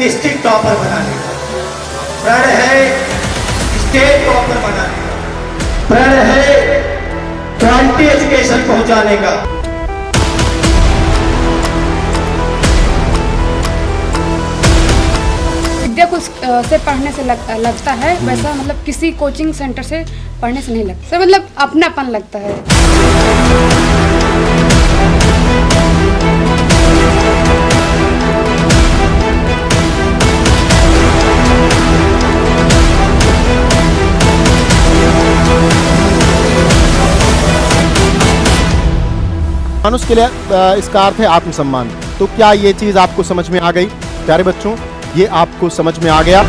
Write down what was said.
District topper बनाने का, प्रण है स्टेट टॉपर बनाने का, प्रण है क्वालिटी एजुकेशन पहुंचाने का। विद्याकुल से पढ़ने से लगता है वैसा मतलब किसी कोचिंग सेंटर से पढ़ने से नहीं लगता सर, मतलब अपनापन लगता है। मनुष्य के लिए इसका अर्थ है आत्मसम्मान। तो क्या ये चीज़ आपको समझ में आ गई प्यारे बच्चों? ये आपको समझ में आ गया?